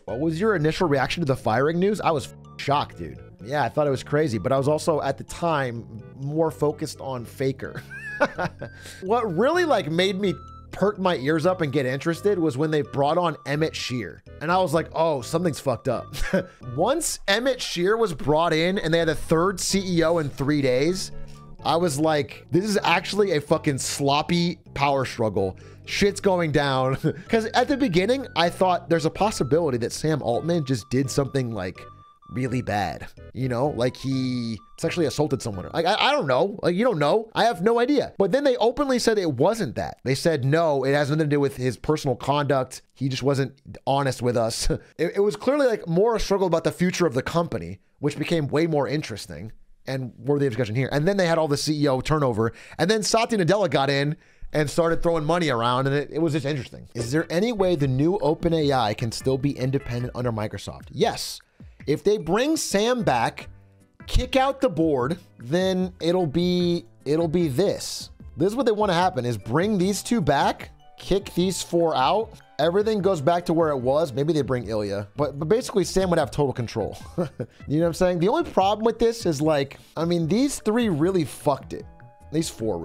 What was your initial reaction to the firing news? I was shocked, dude. Yeah, I thought it was crazy, but I was also at the time more focused on Faker. What really like made me perk my ears up and get interested was when they brought on Emmett Shear. And I was like, oh, something's fucked up. Once Emmett Shear was brought in and they had a third CEO in 3 days, I was like, this is actually a fucking sloppy power struggle. Shit's going down. Because at the beginning, I thought there's a possibility that Sam Altman just did something like really bad, you know, like he sexually assaulted someone. Like, I don't know. Like, you don't know. I have no idea. But then they openly said it wasn't that. They said, no, it has nothing to do with his personal conduct. He just wasn't honest with us. It was clearly like more a struggle about the future of the company, which became way more interesting and worthy of discussion here. And then they had all the CEO turnover. And then Satya Nadella got in and started throwing money around, and it was just interesting. Is there any way the new OpenAI can still be independent under Microsoft? Yes. If they bring Sam back, kick out the board, then it'll be this. This is what they want to happen, is bring these two back, kick these four out, everything goes back to where it was. Maybe they bring Ilya, but basically Sam would have total control. You know what I'm saying? The only problem with this is like, I mean, these three really fucked it. These four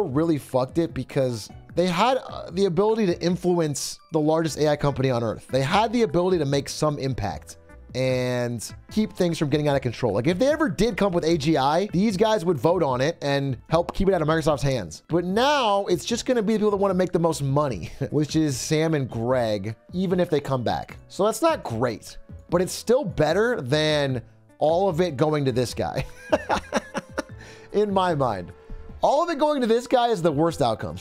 really fucked it because they had the ability to influence the largest AI company on earth. They had the ability to make some impact and keep things from getting out of control. Like if they ever did come up with AGI, these guys would vote on it and help keep it out of Microsoft's hands. But now it's just gonna be the people that wanna make the most money, which is Sam and Greg, even if they come back. So that's not great, but it's still better than all of it going to this guy. In my mind, all of it going to this guy is the worst outcome.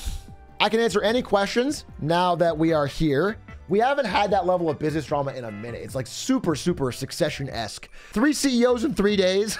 I can answer any questions now that we are here. We haven't had that level of business drama in a minute. It's like super, super Succession-esque. 3 CEOs in 3 days.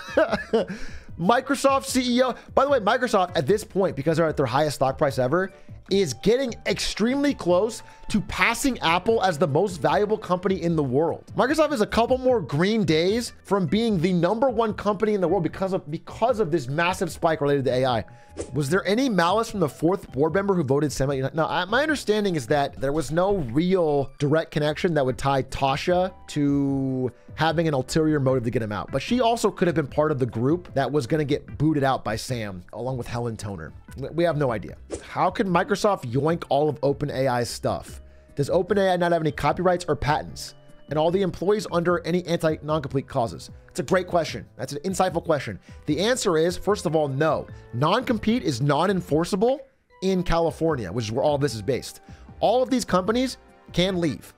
Microsoft CEO. By the way, Microsoft at this point, because they're at their highest stock price ever, is getting extremely close to passing Apple as the most valuable company in the world. Microsoft is a couple more green days from being the #1 company in the world because of this massive spike related to AI. Was there any malice from the 4th board member who voted Sam? No, my understanding is that there was no real direct connection that would tie Tasha to having an ulterior motive to get him out. But she also could have been part of the group that was going to get booted out by Sam, along with Helen Toner. We have no idea. How can Microsoft yoink all of OpenAI's stuff? Does OpenAI not have any copyrights or patents? And all the employees under any non-compete clauses? It's a great question. That's an insightful question. The answer is, first of all, no. Non-compete is non-enforceable in California, which is where all of this is based. All of these companies can leave.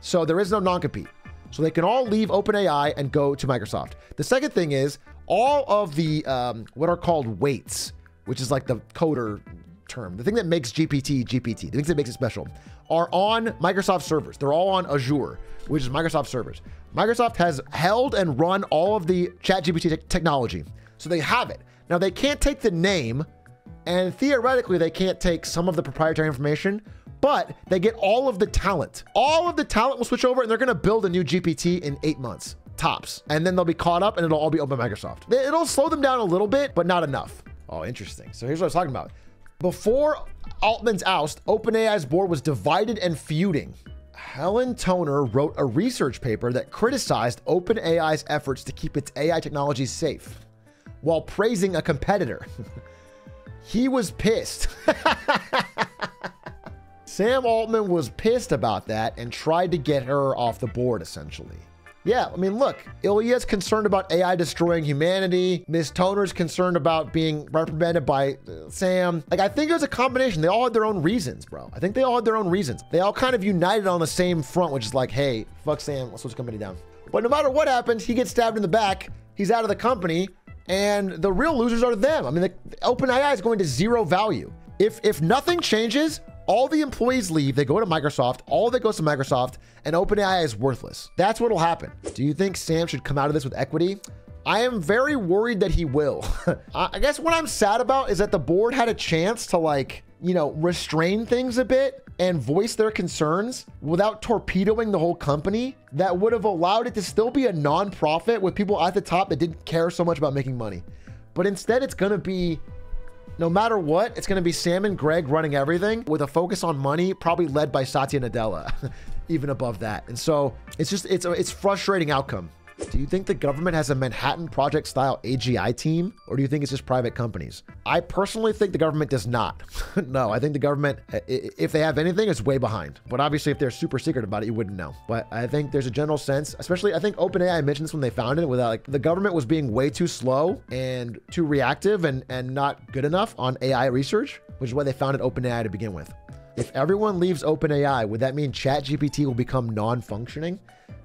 So there is no non-compete. So they can all leave OpenAI and go to Microsoft. The second thing is all of the what are called weights, which is like the coder term, the thing that makes GPT, the things that makes it special, are on Microsoft servers. They're all on Azure, which is Microsoft servers. Microsoft has held and run all of the ChatGPT technology. So they have it. Now they can't take the name, and theoretically they can't take some of the proprietary information, but they get all of the talent. All of the talent will switch over and they're gonna build a new GPT in 8 months, tops. And then they'll be caught up and it'll all be open by Microsoft. It'll slow them down a little bit, but not enough. Oh, interesting. So here's what I was talking about. Before Altman's oust, OpenAI's board was divided and feuding. Helen Toner wrote a research paper that criticized OpenAI's efforts to keep its AI technology safe while praising a competitor. He was pissed. Sam Altman was pissed about that and tried to get her off the board, essentially. Yeah, I mean, look, Ilya's concerned about AI destroying humanity. Ms. Toner's concerned about being reprimanded by Sam. Like, I think it was a combination. They all had their own reasons, bro. I think they all had their own reasons. They all kind of united on the same front, which is like, hey, fuck Sam, let's switch the company down. But no matter what happens, he gets stabbed in the back. He's out of the company, and the real losers are them. I mean, the OpenAI is going to zero value. If nothing changes, all the employees leave, they go to Microsoft, all that goes to Microsoft, and OpenAI is worthless. That's what'll happen. Do you think Sam should come out of this with equity? I am very worried that he will. I guess what I'm sad about is that the board had a chance to, like, you know, restrain things a bit and voice their concerns without torpedoing the whole company. That would have allowed it to still be a non-profit with people at the top that didn't care so much about making money. But instead, it's gonna be No matter what, it's going to be Sam and Greg running everything with a focus on money, probably led by Satya Nadella, even above that. And so it's frustrating outcome. Do you think the government has a Manhattan Project style AGI team, or do you think it's just private companies? I personally think the government does not. No, I think the government, if they have anything, is way behind. But obviously, if they're super secret about it, you wouldn't know. But I think there's a general sense, especially I think OpenAI mentioned this when they founded it, without like the government was being way too slow and too reactive and not good enough on AI research, which is why they founded OpenAI to begin with. If everyone leaves OpenAI, would that mean ChatGPT will become non-functioning?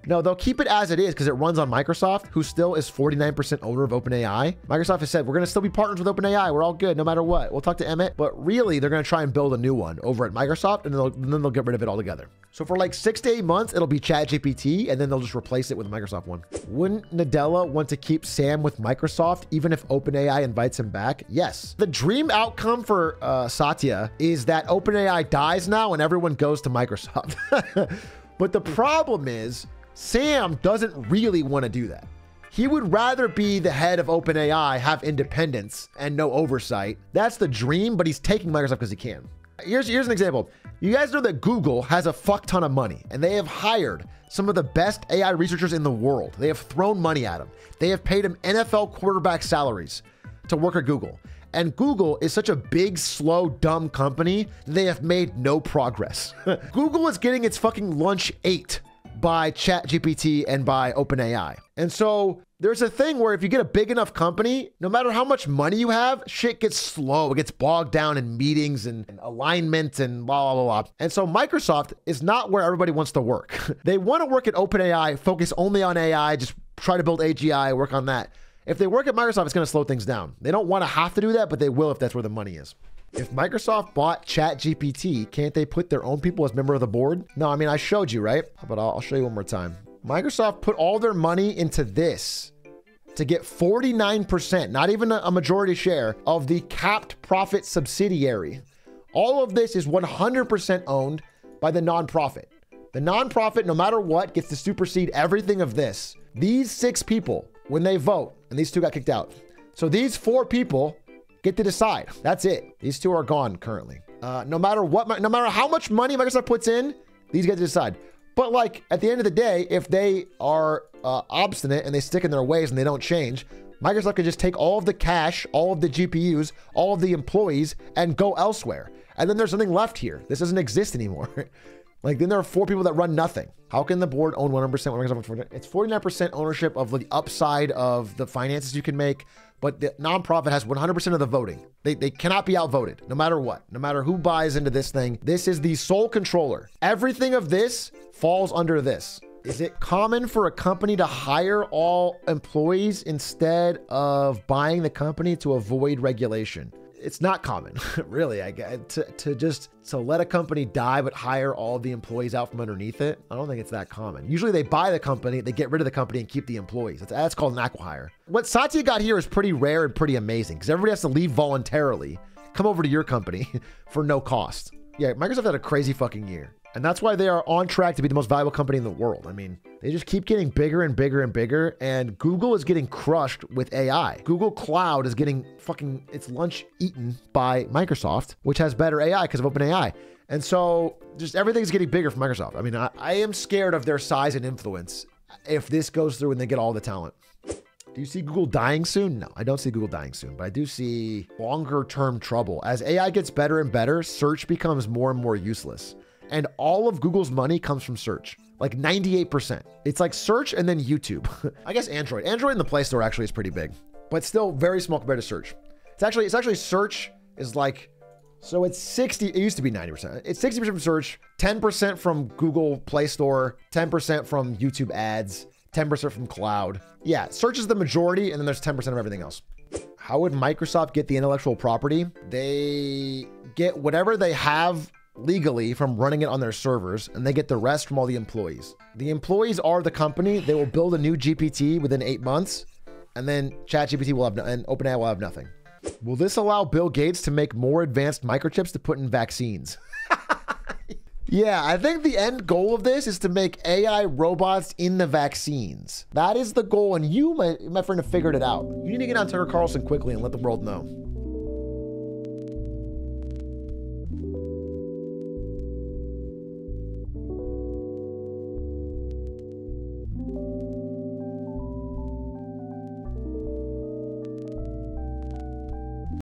No, they'll keep it as it is because it runs on Microsoft, who still is 49% owner of OpenAI. Microsoft has said, we're going to still be partners with OpenAI. We're all good no matter what. We'll talk to Emmett. But really, they're going to try and build a new one over at Microsoft, and then they'll get rid of it altogether. So for like 6 to 8 months, it'll be ChatGPT, and then they'll just replace it with a Microsoft one. Wouldn't Nadella want to keep Sam with Microsoft, even if OpenAI invites him back? Yes. The dream outcome for Satya is that OpenAI dies now and everyone goes to Microsoft. But the problem is, Sam doesn't really want to do that. He would rather be the head of OpenAI, have independence and no oversight. That's the dream, but he's taking Microsoft because he can. Here's an example. You guys know that Google has a fuck ton of money, and they have hired some of the best AI researchers in the world. They have thrown money at them. They have paid them NFL quarterback salaries to work at Google. And Google is such a big, slow, dumb company, they have made no progress. Google is getting its fucking lunch ate by ChatGPT and by OpenAI. And so there's a thing where if you get a big enough company, no matter how much money you have, shit gets slow. It gets bogged down in meetings and alignment and blah, blah, blah, blah. And so Microsoft is not where everybody wants to work. They want to work at OpenAI, focus only on AI, just try to build AGI, work on that. If they work at Microsoft, it's going to slow things down. They don't want to have to do that, but they will if that's where the money is. If Microsoft bought ChatGPT, can't they put their own people as member of the board? No, I mean, I showed you, right? But I'll show you one more time. Microsoft put all their money into this to get 49%, not even a majority share, of the capped profit subsidiary. All of this is 100% owned by the nonprofit. The nonprofit, no matter what, gets to supersede everything of this. These 6 people, when they vote, and these 2 got kicked out. So these 4 people get to decide. That's it. These 2 are gone currently. No matter how much money Microsoft puts in, these get to decide. But like at the end of the day, if they are obstinate and they stick in their ways and they don't change, Microsoft can just take all of the cash, all of the GPUs, all of the employees and go elsewhere. And then there's something left here. This doesn't exist anymore. Like then there are 4 people that run nothing. How can the board own 100% when Microsoft? It's 49% ownership of the upside of the finances you can make. But the nonprofit has 100% of the voting. They cannot be outvoted, no matter what. No matter who buys into this thing, this is the sole controller. Everything of this falls under this. Is it common for a company to hire all employees instead of buying the company to avoid regulation? It's not common, really. To let a company die but hire all the employees out from underneath it, I don't think it's that common. Usually they buy the company, they get rid of the company and keep the employees. That's called an acqui-hire. What Satya got here is pretty rare and pretty amazing because everybody has to leave voluntarily, come over to your company for no cost. Yeah, Microsoft had a crazy fucking year. And that's why they are on track to be the most valuable company in the world. I mean, they just keep getting bigger and bigger and bigger. And Google is getting crushed with AI. Google Cloud is getting fucking its lunch eaten by Microsoft, which has better AI because of OpenAI. And so just everything's getting bigger for Microsoft. I mean, I am scared of their size and influence if this goes through and they get all the talent. Do you see Google dying soon? No, I don't see Google dying soon, but I do see longer term trouble. As AI gets better and better, search becomes more and more useless. And all of Google's money comes from search, like 98%. It's like search and then YouTube. I guess Android in the Play Store actually is pretty big, but still very small compared to search. It's actually search is like, so it's 60, it used to be 90%. It's 60% from search, 10% from Google Play Store, 10% from YouTube ads, 10% from cloud. Yeah, search is the majority and then there's 10% of everything else. How would Microsoft get the intellectual property? They get whatever they have legally from running it on their servers, and they get the rest from all the employees. The employees are the company. They will build a new GPT within 8 months, and then ChatGPT will have and OpenAI will have nothing. Will this allow Bill Gates to make more advanced microchips to put in vaccines? Yeah, I think the end goal of this is to make AI robots in the vaccines. That is the goal, and you, my friend, have figured it out. You need to get on Tucker Carlson quickly and let the world know.